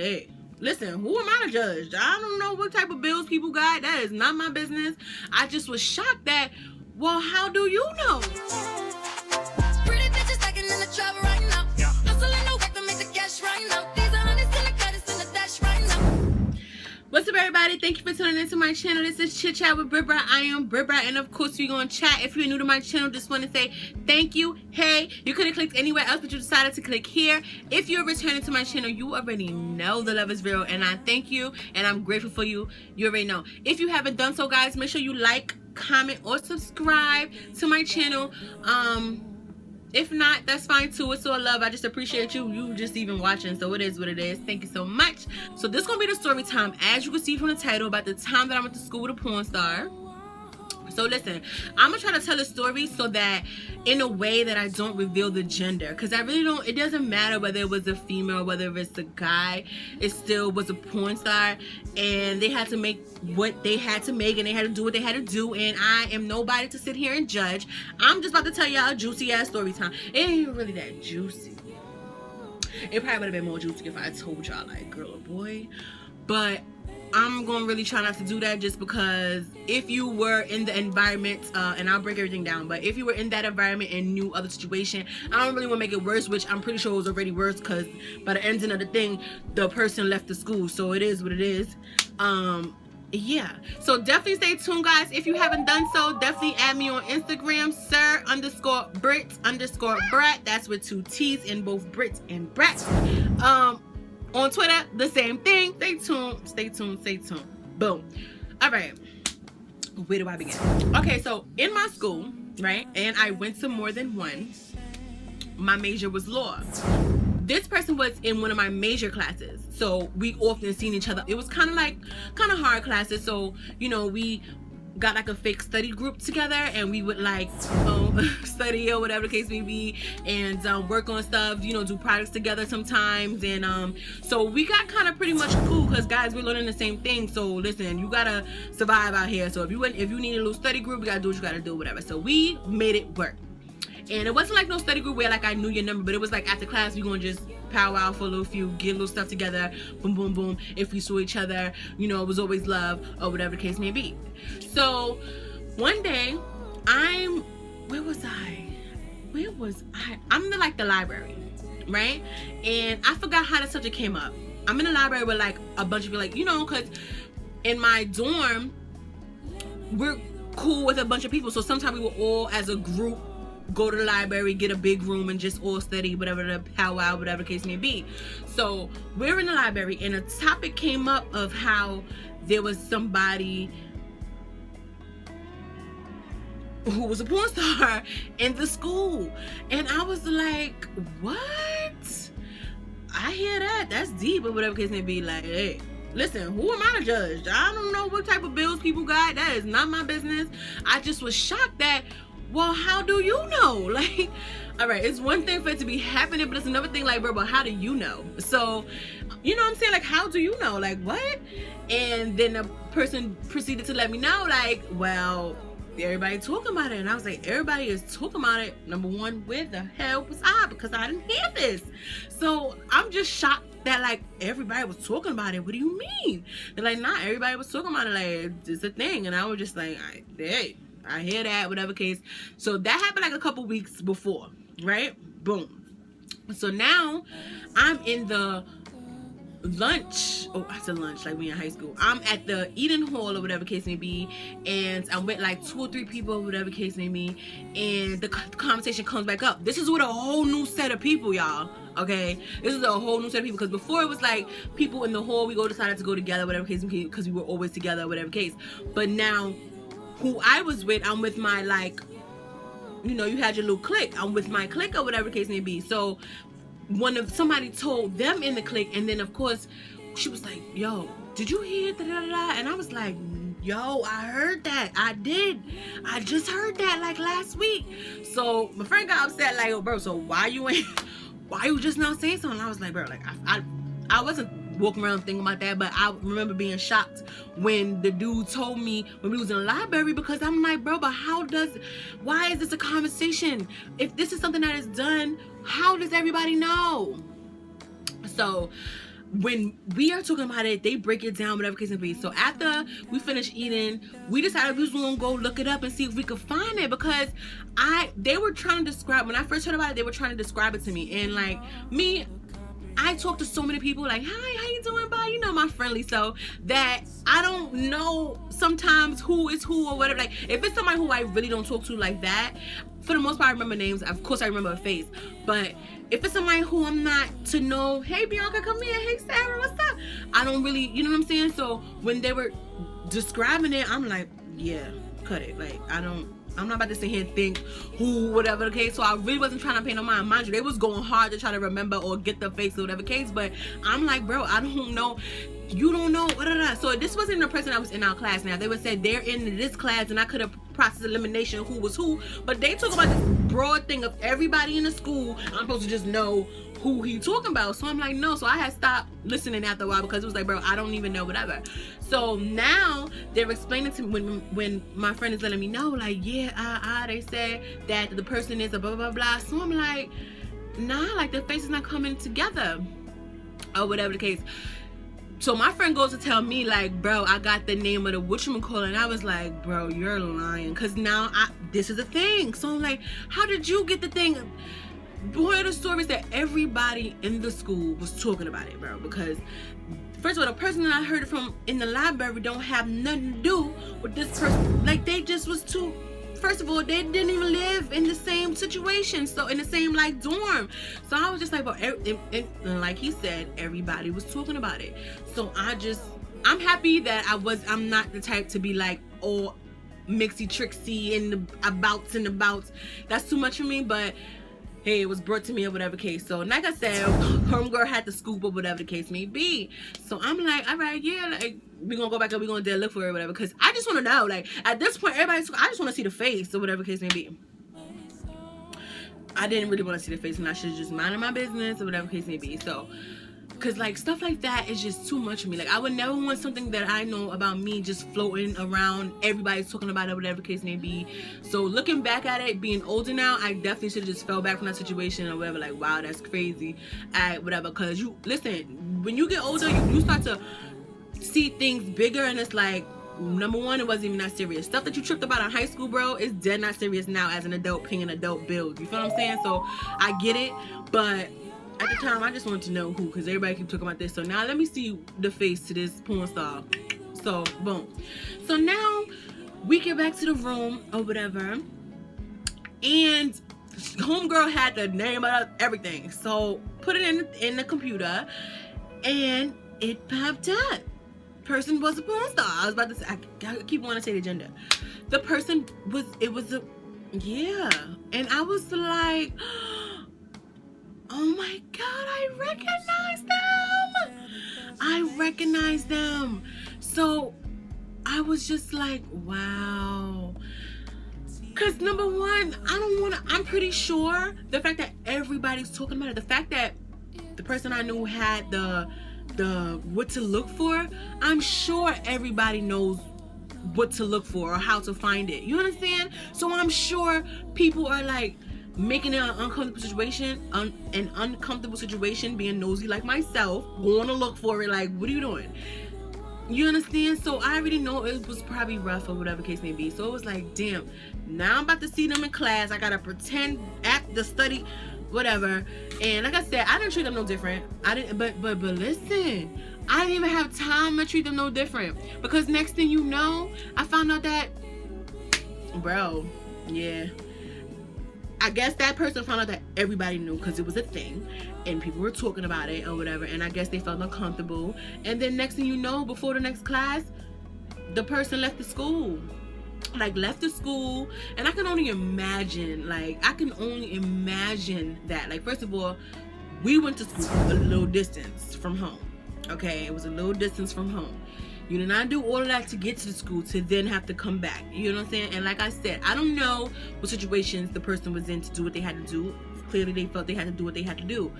hey, listen, who am I to judge? I don't know what type of bills people got. That is not my business. I just was shocked that, well, how do you know? Pretty bitches stacking in the trap right now. Yeah. Hustling no work to make the cash right now. These are hundreds in the cut, it's in the dash right now. What's up, everybody? Thank you for tuning into my channel. This is Chit Chat with Brit. I am Brit, and of course we're gonna chat. If you're new to my channel, just want to say thank you. Hey, you could have clicked anywhere else, but you decided to click here. If you're returning to my channel, you already know the love is real, and I thank you, and I'm grateful for you. You already know. If you haven't done so, guys, make sure you like, comment, or subscribe to my channel. If not, that's fine too. It's all love. I just appreciate you just even watching. So it is what it is. Thank you so much. So this gonna be the story time, as you can see from the title, about the time that I went to school with a porn star. So listen, I'm gonna try to tell a story so that in a way that I don't reveal the gender, because I really don't, it doesn't matter whether it was a female, whether it's a guy, it still was a porn star, and they had to make what they had to make, and they had to do what they had to do, and I am nobody to sit here and judge. I'm just about to tell y'all a juicy ass story time. It ain't even really that juicy. It probably would have been more juicy if I told y'all like girl or boy, but I'm gonna really try not to do that, just because if you were in the environment, and I'll break everything down, but if you were in that environment and knew other situation, I don't really want to make it worse, which I'm pretty sure it was already worse, because by the ending of the thing, the person left the school, so it is what it is. Yeah, so definitely stay tuned, guys. If you haven't done so, definitely add me on Instagram, sir_Brit_Brat. That's with 2 T's in both Brit and Brat. On Twitter, the same thing. Stay tuned, stay tuned, stay tuned. Boom. All right, where do I begin? Okay, so in my school, right, and I went to more than one, my major was law. This person was in one of my major classes, so we often seen each other. It was kind of hard classes, so you know, we got like a fake study group together, and we would like study or whatever the case may be, and work on stuff, you know, do projects together sometimes, and so we got kind of pretty much cool, because guys, we're learning the same thing. So listen, you gotta survive out here, so if you need a little study group, you gotta do what you gotta do, whatever. So we made it work. And it wasn't like no study group where like I knew your number, but it was like after class we gonna just powwow for a little few, get a little stuff together, boom boom boom. If we saw each other, you know, it was always love or whatever the case may be. So one day where was I? I'm in the library, right? And I forgot how the subject came up. I'm in the library with like a bunch of people, like, you know, because in my dorm we're cool with a bunch of people, so sometimes we will all as a group go to the library, get a big room, and just all study, whatever the powwow, whatever the case may be. So we're in the library, and a topic came up of how there was somebody who was a porn star in the school, and I was like, what? I hear that, that's deep, or whatever the case may be. Like, hey, listen, who am I to judge? I don't know what type of bills people got. That is not my business. I just was shocked that, well, how do you know? Like, all right, it's one thing for it to be happening, but it's another thing, like, bro, but how do you know? So, you know what I'm saying? Like, how do you know? Like, what? And then the person proceeded to let me know, like, well, everybody talking about it. And I was like, everybody is talking about it. Number one, where the hell was I? Because I didn't hear this. So I'm just shocked that like everybody was talking about it. What do you mean? They're like, nah, everybody was talking about it. Like, it's a thing. And I was just like, hey, I hear that, whatever case. So that happened like a couple weeks before, right? Boom. So now I'm in the lunch, I said lunch like we in high school. I'm at the eating hall or whatever case may be, and I'm with like 2 or 3 people, whatever case may be, and the conversation comes back up. This is with a whole new set of people, y'all. Okay, this is a whole new set of people, because before it was like people in the hall, we decided to go together, whatever case, because we were always together, whatever case. But now who I was with, I'm with my, like, you know, you had your little clique, I'm with my clique or whatever case may be. So somebody told them in the clique, and then of course she was like, yo, did you hear da da da? And I was like, yo, I heard that. I just heard that like last week. So my friend got upset, like, oh bro, so why you just not saying something? And I was like, bro, like I wasn't walking around thinking about that, but I remember being shocked when the dude told me when we was in the library, because I'm like, bro, but why is this a conversation? If this is something that is done, how does everybody know? So when we are talking about it, they break it down, whatever case may be. So after we finished eating, we decided we was gonna go look it up and see if we could find it, because they were trying to describe, when I first heard about it, they were trying to describe it to me. And like me, I talk to so many people like, hi, how you doing, bye? You know, my friendly self, that I don't know sometimes who is who or whatever. Like, if it's somebody who I really don't talk to like that, for the most part, I remember names. Of course, I remember a face. But if it's somebody who I'm not to know, hey, Bianca, come here. Hey, Sarah, what's up? I don't really, you know what I'm saying? So when they were describing it, I'm like, yeah, cut it. Like, I'm not about to sit here and think who, whatever the case. So I really wasn't trying to pay no mind. Mind you, they was going hard to try to remember or get the face or whatever case. But I'm like, bro, I don't know. You don't know. So this wasn't the person that was in our class. Now they would say they're in this class, and I could have processed elimination who was who. But they talk about this broad thing of everybody in the school. I'm supposed to just know who he talking about. So I'm like, no. So I had stopped listening after a while, because it was like, bro, I don't even know, whatever. So now they're explaining to me when my friend is letting me know, like, yeah, they said that the person is a blah blah blah. So I'm like, nah, like the face is not coming together or whatever the case. So my friend goes to tell me, like, bro, I got the name of the whatchamacallit, and I was like, bro, you're lying, because now this is a thing. So I'm like, how did you get the thing? Boy, the stories that everybody in the school was talking about it, bro, because first of all, the person that I heard it from in the library don't have nothing to do with this person. Like, they just was too, first of all, they didn't even live in the same situation, so in the same like dorm. So I was just like, bro, and like he said, everybody was talking about it. So I'm happy that I'm not the type to be like, oh, mixy trixy and the abouts. That's too much for me. But hey, it was brought to me or whatever case. So like I said, homegirl had the scoop or whatever the case may be. So I'm like, all right, yeah, like, we're gonna go back and we're gonna look for it or whatever, because I just want to know, like, at this point, I just want to see the face or whatever case may be. I didn't really want to see the face, and I should just mind my business or whatever case may be. So, because like stuff like that is just too much for me. Like, I would never want something that I know about me just floating around, everybody's talking about it, whatever case may be. So looking back at it, being older now, I definitely should have just fell back from that situation or whatever. Like, wow, that's crazy, whatever. Because you listen, when you get older, you start to see things bigger, and it's like, number one, it wasn't even that serious. Stuff that you tripped about in high school, bro, is dead not serious now as an adult paying adult bills. You feel what I'm saying? So I get it, but at the time, I just wanted to know who, because everybody keep talking about this. So now let me see the face to this porn star. So boom. So now we get back to the room or whatever, and homegirl had the name of everything. So put it in the computer, and it popped up. Person was a porn star. I was about to say, I keep wanting to say the gender. The person was, yeah. And I was like, oh my God, I recognize them. So I was just like, wow. Because number one, I'm pretty sure the fact that everybody's talking about it, the fact that the person I knew had the what to look for, I'm sure everybody knows what to look for or how to find it. You understand? So I'm sure people are like making it an uncomfortable situation, being nosy like myself, going to look for it, like, what are you doing? You understand? So I already know it was probably rough or whatever case may be. So it was like, damn, now I'm about to see them in class. I gotta pretend at the study, whatever. And like I said, I didn't treat them no different. But listen, I didn't even have time to treat them no different, because next thing you know, I found out that, bro, yeah, I guess that person found out that everybody knew, because it was a thing and people were talking about it or whatever, and I guess they felt uncomfortable. And then next thing you know, before the next class, the person left the school. And I can only imagine, that. Like, first of all, we went to school a little distance from home. Okay, it was a little distance from home. You did not do all of that to get to the school to then have to come back. You know what I'm saying? And like I said, I don't know what situations the person was in to do what they had to do. Clearly they felt they had to do what they had to do.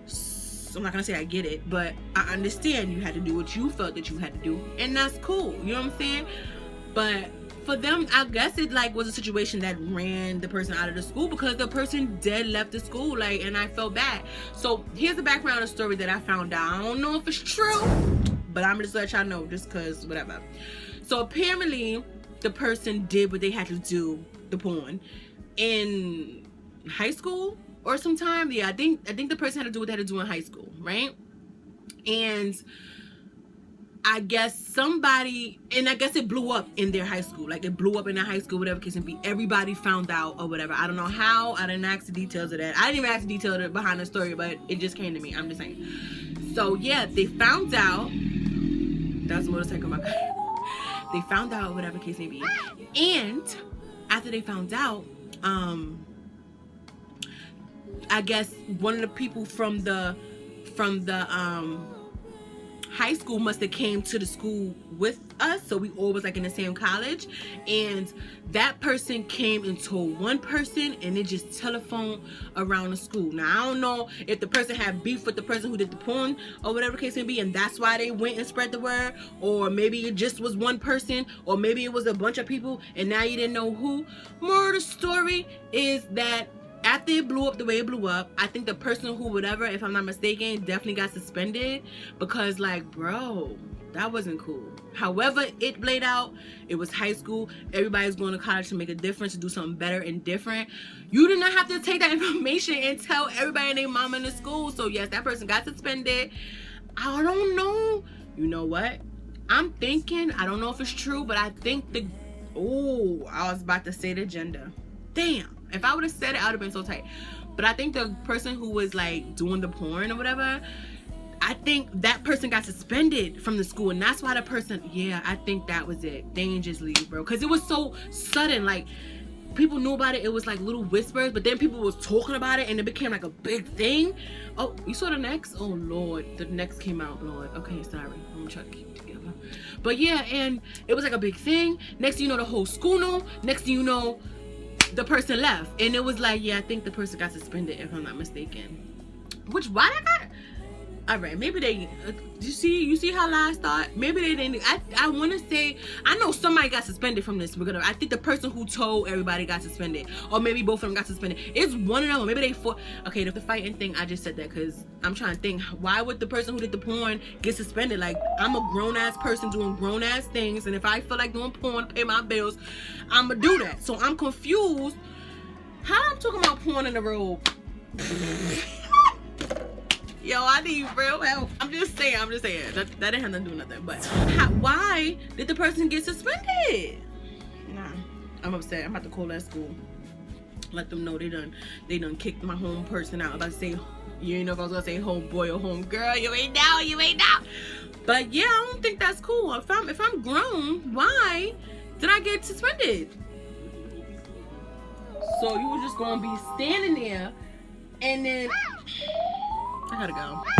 So I'm not gonna say I get it, but I understand you had to do what you felt that you had to do, and that's cool. You know what I'm saying? But for them, I guess it like was a situation that ran the person out of the school, because the person dead left the school, like, and I felt bad. So here's the background of the story that I found out. I don't know if it's true, but I'm just let y'all know, just cause whatever. So apparently the person did what they had to do, the porn, in high school or sometime. Yeah, I think the person had to do what they had to do in high school, right? And I guess somebody, and I guess it blew up in their high school. Like, it blew up in their high school, whatever case may be. Everybody found out or whatever. I don't know how. I didn't ask the details of that. I didn't even ask the details behind the story, but it just came to me. I'm just saying. So, yeah, they found out. That's a motorcycle. They found out, whatever case may be. And after they found out, I guess one of the people from the high school must have came to the school with us, so we all was like in the same college, and that person came and told one person, and it just telephoned around the school. Now I don't know if the person had beef with the person who did the porn or whatever the case may be, and that's why they went and spread the word, or maybe it just was one person, or maybe it was a bunch of people and now you didn't know who. More of the story is that after it blew up the way it blew up, I think the person who, whatever, if I'm not mistaken, definitely got suspended, because, like, bro, that wasn't cool. However it played out, it was high school. Everybody's going to college to make a difference, to do something better and different. You did not have to take that information and tell everybody and their mama in the school. So yes, that person got suspended. I don't know. You know what? I'm thinking, I don't know if it's true, but I think I was about to say the gender. Damn. If I would have said it, I would have been so tight. But I think the person who was like doing the porn or whatever, I think that person got suspended from the school, and that's why the person, yeah, I think that was it. They didn't just leave, bro, because it was so sudden. Like, people knew about it. It was like little whispers, but then people was talking about it, and it became like a big thing. Oh, you saw the next? Oh Lord, the next came out, Lord. Okay, sorry. I'm gonna try to keep it together. But yeah, and it was like a big thing. Next thing you know, the whole school knew. Next thing you know, the person left, and it was like, yeah, I think the person got suspended, if I'm not mistaken. Which, why I got? All right, maybe they. You see how last thought? Maybe they didn't. I want to say, I know somebody got suspended from this. I think the person who told everybody got suspended, or maybe both of them got suspended. It's one of them, or maybe they fought. Okay, the fighting thing, I just said that because I'm trying to think. Why would the person who did the porn get suspended? Like, I'm a grown ass person doing grown ass things, and if I feel like doing porn to pay my bills, I'ma do that. So I'm confused. How I'm talking about porn in the robe? Yo, I need real help. I'm just saying. That didn't have nothing to do with nothing. But why did the person get suspended? Nah, I'm upset. I'm about to call that school. Let them know they done kicked my home person out. I'm about to say, you didn't know if I was gonna say home boy or home girl. You ain't know. But yeah, I don't think that's cool. If I'm grown, why did I get suspended? So you were just gonna be standing there, and then I gotta go.